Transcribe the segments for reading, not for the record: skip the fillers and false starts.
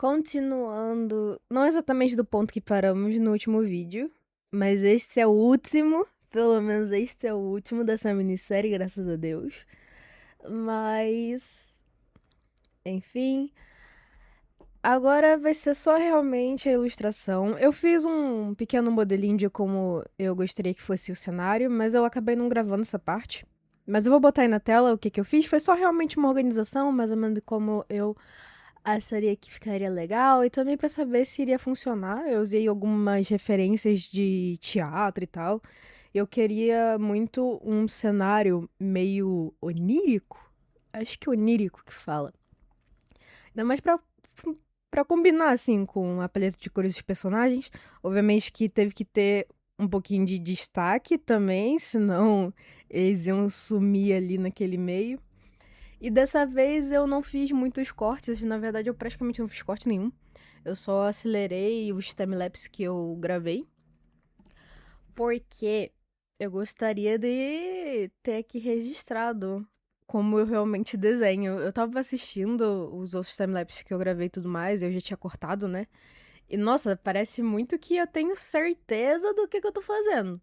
Continuando, não exatamente do ponto que paramos no último vídeo, mas este é o último, pelo menos este é o último dessa minissérie, graças a Deus. Mas, enfim, agora vai ser só realmente a ilustração. Eu fiz um pequeno modelinho de como eu gostaria que fosse o cenário, mas eu acabei não gravando essa parte. Mas eu vou botar aí na tela o que eu fiz. Foi só realmente uma organização, mais ou menos de como eu acharia que ficaria legal e também pra saber se iria funcionar. Eu usei algumas referências de teatro e tal. Eu queria muito um cenário meio onírico. Acho que é onírico que fala. Ainda mais pra combinar, assim, com a paleta de cores dos personagens. Obviamente que teve que ter um pouquinho de destaque também, senão eles iam sumir ali naquele meio. E dessa vez eu não fiz muitos cortes, na verdade eu praticamente não fiz corte nenhum. Eu só acelerei os timelapse que eu gravei. Porque eu gostaria de ter aqui registrado como eu realmente desenho. Eu tava assistindo os outros timelapses que eu gravei e tudo mais, eu já tinha cortado, né? E nossa, parece muito que eu tenho certeza do que eu tô fazendo.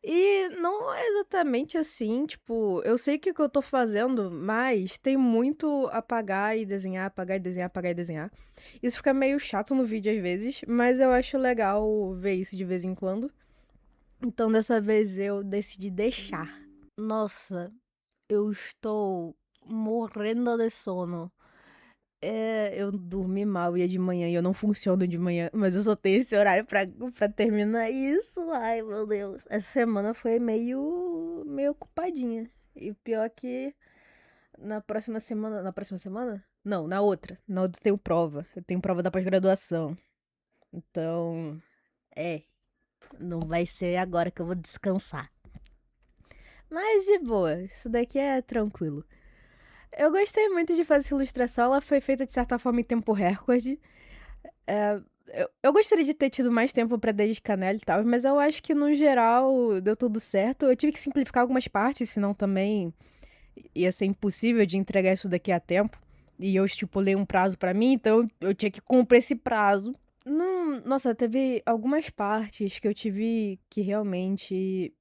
E não é exatamente assim, tipo, eu sei que eu tô fazendo, mas tem muito apagar e desenhar, apagar e desenhar, apagar e desenhar. Isso fica meio chato no vídeo às vezes, mas eu acho legal ver isso de vez em quando. Então dessa vez eu decidi deixar. Nossa, eu estou morrendo de sono. Eu dormi mal e é de manhã e eu não funciono de manhã, mas eu só tenho esse horário pra terminar isso. Ai, meu Deus. Essa semana foi meio ocupadinha. E o pior é que na próxima semana. Na próxima semana? Não, na outra. Na outra eu tenho prova. Eu tenho prova da pós-graduação. Então, é. Não vai ser agora que eu vou descansar. Mas de boa, isso daqui é tranquilo. Eu gostei muito de fazer essa ilustração, ela foi feita de certa forma em tempo recorde. Eu gostaria de ter tido mais tempo pra dedicar nela e tal, mas eu acho que no geral deu tudo certo. Eu tive que simplificar algumas partes, senão também ia ser impossível de entregar isso daqui a tempo. E eu estipulei um prazo pra mim, então eu tinha que cumprir esse prazo. Não, nossa, teve algumas partes que eu tive que realmente.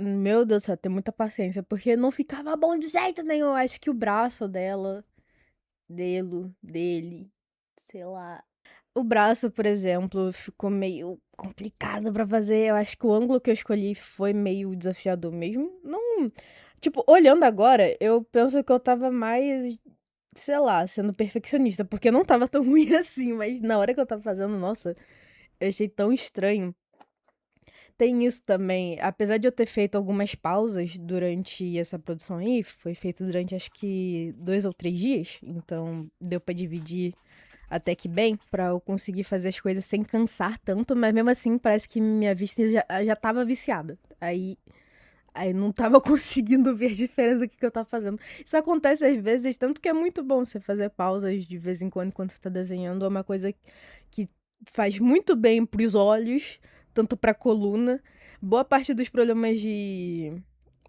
Meu Deus do céu, ter muita paciência, porque não ficava bom de jeito nenhum. Eu acho que o braço dele, sei lá. O braço, por exemplo, ficou meio complicado pra fazer. Eu acho que o ângulo que eu escolhi foi meio desafiador mesmo. Não. Tipo, olhando agora, eu penso que eu tava mais, sei lá, sendo perfeccionista, porque não tava tão ruim assim, mas na hora que eu tava fazendo, nossa, eu achei tão estranho. Tem isso também, apesar de eu ter feito algumas pausas durante essa produção aí, foi feito durante acho que 2 ou 3 dias, então deu pra dividir até que bem, pra eu conseguir fazer as coisas sem cansar tanto, mas mesmo assim parece que minha vista já tava viciada. Aí não tava conseguindo ver a diferença do que eu tava fazendo. Isso acontece às vezes, tanto que é muito bom você fazer pausas de vez em quando enquanto você tá desenhando, é uma coisa que faz muito bem pros olhos, tanto pra coluna. Boa parte dos problemas de.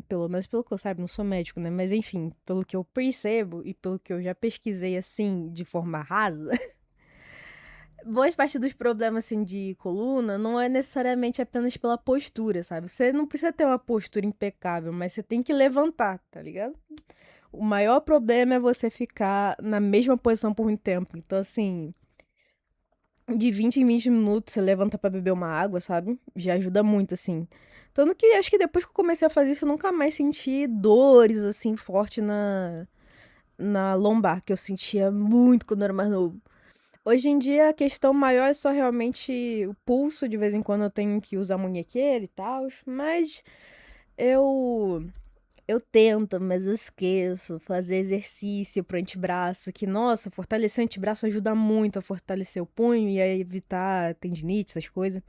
Pelo menos pelo que eu saiba, não sou médico, né? Mas enfim, pelo que eu percebo e pelo que eu já pesquisei assim, de forma rasa, boas parte dos problemas, assim, de coluna não é necessariamente apenas pela postura, sabe? Você não precisa ter uma postura impecável, mas você tem que levantar, tá ligado? O maior problema é você ficar na mesma posição por muito tempo. Então, assim, de 20 em 20 minutos você levanta pra beber uma água, sabe? Já ajuda muito, assim. Tanto que acho que depois que eu comecei a fazer isso, eu nunca mais senti dores, assim, forte na lombar, que eu sentia muito quando eu era mais novo. Hoje em dia a questão maior é só realmente o pulso, de vez em quando eu tenho que usar munhequeira e tal, mas eu eu tento, mas eu esqueço, fazer exercício pro antebraço, que nossa, fortalecer o antebraço ajuda muito a fortalecer o punho e a evitar tendinite, essas coisas.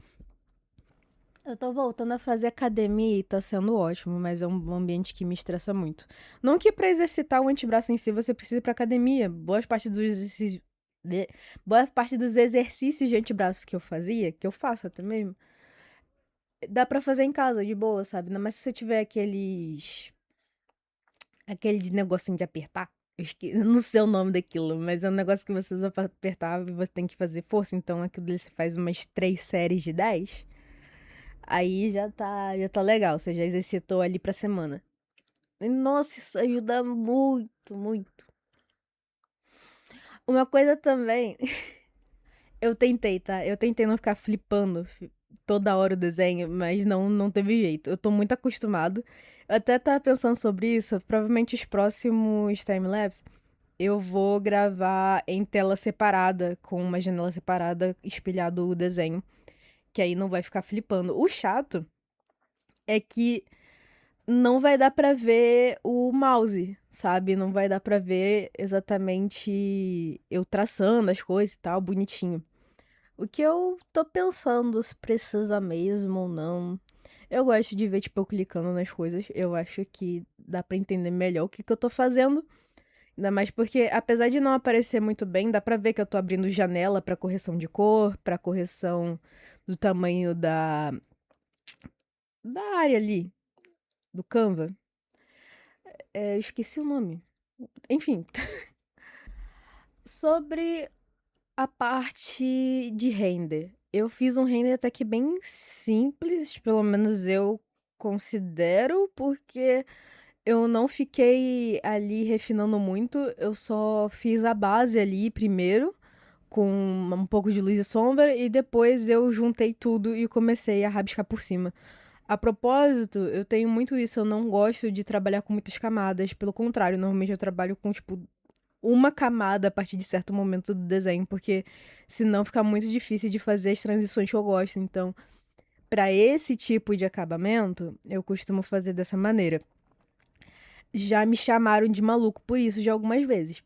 Eu tô voltando a fazer academia e tá sendo ótimo, mas é um ambiente que me estressa muito. Não que pra exercitar o antebraço em si você precise ir pra academia. Boa parte dos exercícios de antebraço que eu fazia, que eu faço até mesmo, dá pra fazer em casa, de boa, sabe? Mas se você tiver aqueles negocinho de apertar. Eu não sei o nome daquilo, mas é um negócio que você usa pra apertar e você tem que fazer força. Então aquilo dele você faz umas 3 séries de 10. Aí já tá legal. Você já exercitou ali pra semana. E, nossa, isso ajuda muito, muito. Uma coisa também, eu tentei, tá? Eu tentei não ficar flipando toda hora o desenho, mas não teve jeito. Eu tô muito acostumado. Eu até tava pensando sobre isso. Provavelmente os próximos timelapse eu vou gravar em tela separada, com uma janela separada, espelhado o desenho. Que aí não vai ficar flipando. O chato é que não vai dar pra ver o mouse, sabe? Não vai dar pra ver exatamente eu traçando as coisas e tal, bonitinho. O que eu tô pensando se precisa mesmo ou não. Eu gosto de ver, tipo, eu clicando nas coisas. Eu acho que dá pra entender melhor o que eu tô fazendo. Ainda mais porque, apesar de não aparecer muito bem, dá pra ver que eu tô abrindo janela pra correção de cor, pra correção do tamanho da área ali, do Canva. Eu esqueci o nome. Enfim, sobre a parte de render. Eu fiz um render até que bem simples, pelo menos eu considero, porque eu não fiquei ali refinando muito, eu só fiz a base ali primeiro, com um pouco de luz e sombra, e depois eu juntei tudo e comecei a rabiscar por cima. A propósito, eu tenho muito isso, eu não gosto de trabalhar com muitas camadas, pelo contrário, normalmente eu trabalho com, tipo, uma camada a partir de certo momento do desenho, porque senão fica muito difícil de fazer as transições que eu gosto. Então, para esse tipo de acabamento, eu costumo fazer dessa maneira. Já me chamaram de maluco por isso de algumas vezes.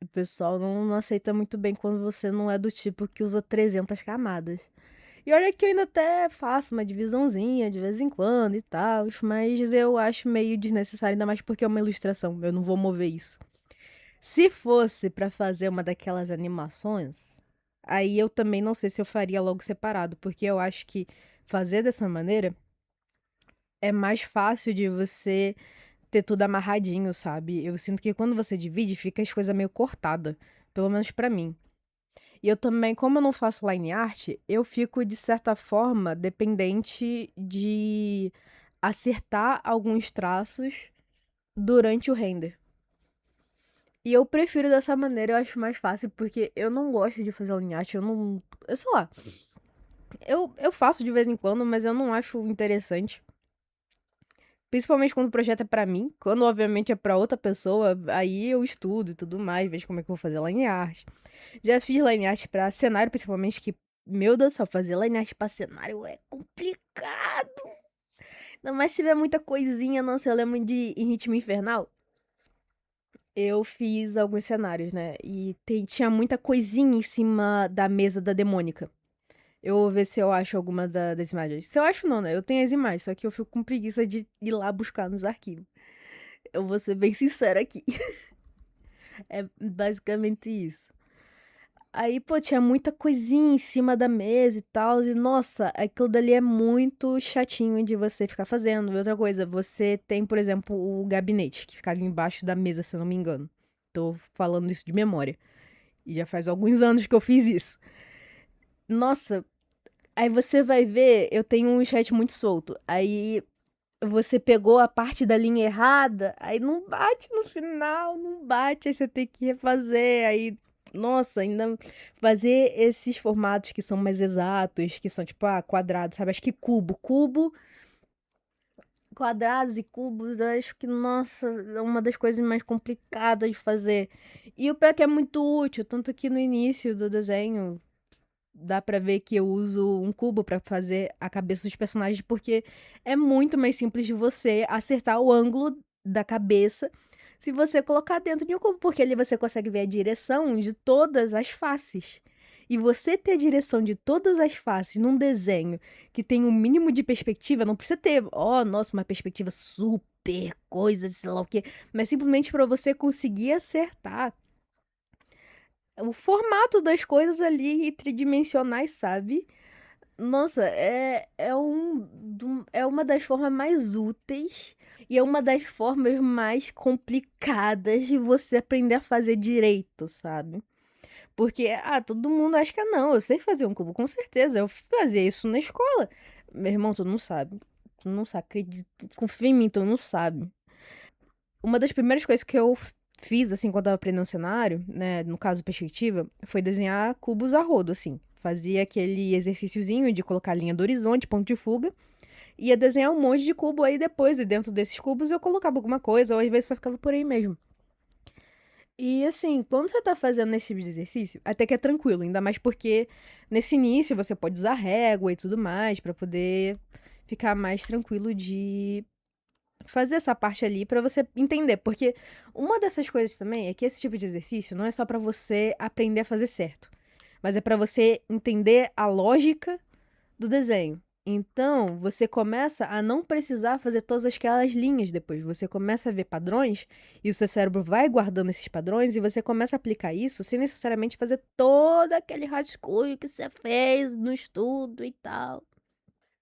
O pessoal não aceita muito bem quando você não é do tipo que usa 300 camadas. E olha que eu ainda até faço uma divisãozinha de vez em quando e tal, mas eu acho meio desnecessário, ainda mais porque é uma ilustração, eu não vou mover isso. Se fosse pra fazer uma daquelas animações, aí eu também não sei se eu faria logo separado, porque eu acho que fazer dessa maneira é mais fácil de você ter tudo amarradinho, sabe? Eu sinto que quando você divide, fica as coisas meio cortadas, pelo menos pra mim. E eu também, como eu não faço line art, eu fico de certa forma dependente de acertar alguns traços durante o render. E eu prefiro dessa maneira, eu acho mais fácil, porque eu não gosto de fazer line art, eu não. Eu sei lá. Eu faço de vez em quando, mas eu não acho interessante. Principalmente quando o projeto é pra mim. Quando, obviamente, é pra outra pessoa, aí eu estudo e tudo mais, vejo como é que eu vou fazer line art. Já fiz line art pra cenário, principalmente, que, meu Deus do céu, fazer line art pra cenário é complicado. Ainda mais se tiver muita coisinha, nossa, eu lembro de Em Ritmo Infernal. Eu fiz alguns cenários, né? E tinha muita coisinha em cima da mesa da demônica. Eu vou ver se eu acho alguma das imagens. Se eu acho, não, né? Eu tenho as imagens, só que eu fico com preguiça de ir lá buscar nos arquivos. Eu vou ser bem sincera aqui. É basicamente isso. Aí, pô, tinha muita coisinha em cima da mesa e tal. E, nossa, aquilo dali é muito chatinho de você ficar fazendo. E outra coisa, você tem, por exemplo, o gabinete, que ficava embaixo da mesa, se eu não me engano. Tô falando isso de memória. E já faz alguns anos que eu fiz isso. Nossa, aí você vai ver, eu tenho um chat muito solto. Aí você pegou a parte da linha errada, aí não bate no final, não bate, aí você tem que refazer. Aí, nossa, ainda fazer esses formatos que são mais exatos, que são tipo, quadrados, sabe? Acho que cubo, quadrados e cubos, eu acho que, nossa, é uma das coisas mais complicadas de fazer. E o pior é que é muito útil, tanto que no início do desenho dá pra ver que eu uso um cubo pra fazer a cabeça dos personagens, porque é muito mais simples de você acertar o ângulo da cabeça se você colocar dentro de um cubo, porque ali você consegue ver a direção de todas as faces. E você ter a direção de todas as faces num desenho que tem um mínimo de perspectiva, não precisa ter, nossa, uma perspectiva super coisa, sei lá o quê, mas simplesmente pra você conseguir acertar o formato das coisas ali tridimensionais, sabe? Nossa, é uma das formas mais úteis e é uma das formas mais complicadas de você aprender a fazer direito, sabe? Porque, todo mundo acha que não, eu sei fazer um cubo, com certeza, eu fazia isso na escola. Meu irmão, tu não sabe. Tu não sabe, acredita, confia em mim, tu não sabe. Uma das primeiras coisas que eu fiz, assim, quando eu tava aprendendo cenário, né, no caso perspectiva, foi desenhar cubos a rodo, assim. Fazia aquele exercíciozinho de colocar a linha do horizonte, ponto de fuga, ia desenhar um monte de cubo aí depois, e dentro desses cubos eu colocava alguma coisa, ou às vezes só ficava por aí mesmo. E assim, quando você tá fazendo esse tipo de exercício, até que é tranquilo, ainda mais porque nesse início você pode usar régua e tudo mais pra poder ficar mais tranquilo de fazer essa parte ali pra você entender, porque uma dessas coisas também é que esse tipo de exercício não é só pra você aprender a fazer certo, mas é pra você entender a lógica do desenho. Então, você começa a não precisar fazer todas aquelas linhas depois. Você começa a ver padrões e o seu cérebro vai guardando esses padrões e você começa a aplicar isso sem necessariamente fazer todo aquele rascunho que você fez no estudo e tal.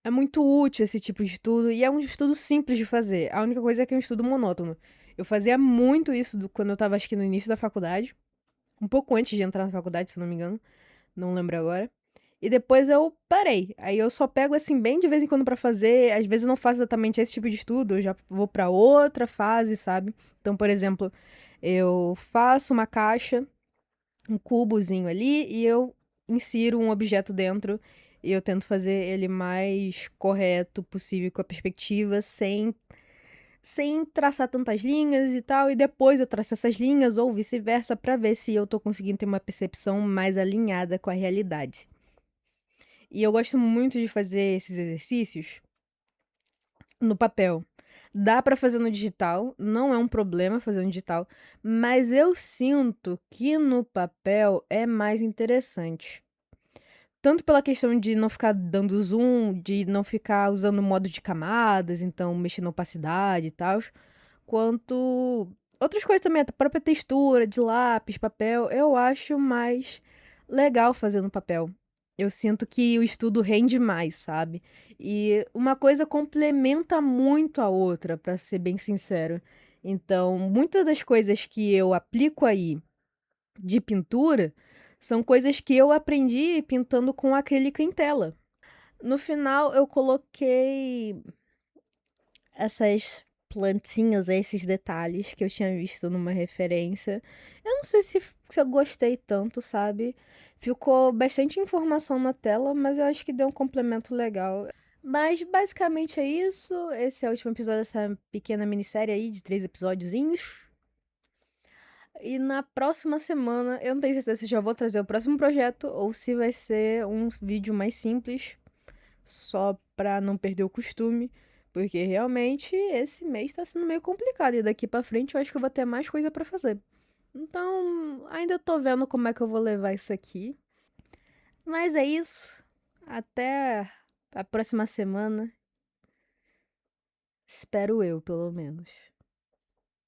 É muito útil esse tipo de estudo e é um estudo simples de fazer. A única coisa é que é um estudo monótono. Eu fazia muito isso quando eu tava, acho que no início da faculdade, um pouco antes de entrar na faculdade, se eu não me engano, não lembro agora. E depois eu parei. Aí eu só pego assim bem de vez em quando pra fazer. Às vezes eu não faço exatamente esse tipo de estudo, eu já vou pra outra fase, sabe? Então, por exemplo, eu faço uma caixa, um cubozinho ali e eu insiro um objeto dentro e eu tento fazer ele mais correto possível com a perspectiva, sem traçar tantas linhas e tal, e depois eu traço essas linhas ou vice-versa pra ver se eu tô conseguindo ter uma percepção mais alinhada com a realidade. E eu gosto muito de fazer esses exercícios no papel. Dá pra fazer no digital, não é um problema fazer no digital, mas eu sinto que no papel é mais interessante. Tanto pela questão de não ficar dando zoom, de não ficar usando o modo de camadas, então mexendo na opacidade e tal, quanto outras coisas também, a própria textura de lápis, papel, eu acho mais legal fazer no papel. Eu sinto que o estudo rende mais, sabe? E uma coisa complementa muito a outra, pra ser bem sincero. Então, muitas das coisas que eu aplico aí de pintura são coisas que eu aprendi pintando com acrílico em tela. No final, eu coloquei essas plantinhas, esses detalhes que eu tinha visto numa referência. Eu não sei se eu gostei tanto, sabe? Ficou bastante informação na tela, mas eu acho que deu um complemento legal. Mas basicamente é isso. Esse é o último episódio dessa pequena minissérie aí de 3 episódiozinhos. E na próxima semana, eu não tenho certeza se já vou trazer o próximo projeto ou se vai ser um vídeo mais simples, só pra não perder o costume, porque realmente esse mês tá sendo meio complicado e daqui pra frente eu acho que eu vou ter mais coisa pra fazer. Então, ainda tô vendo como é que eu vou levar isso aqui. Mas é isso. Até a próxima semana. Espero eu, pelo menos.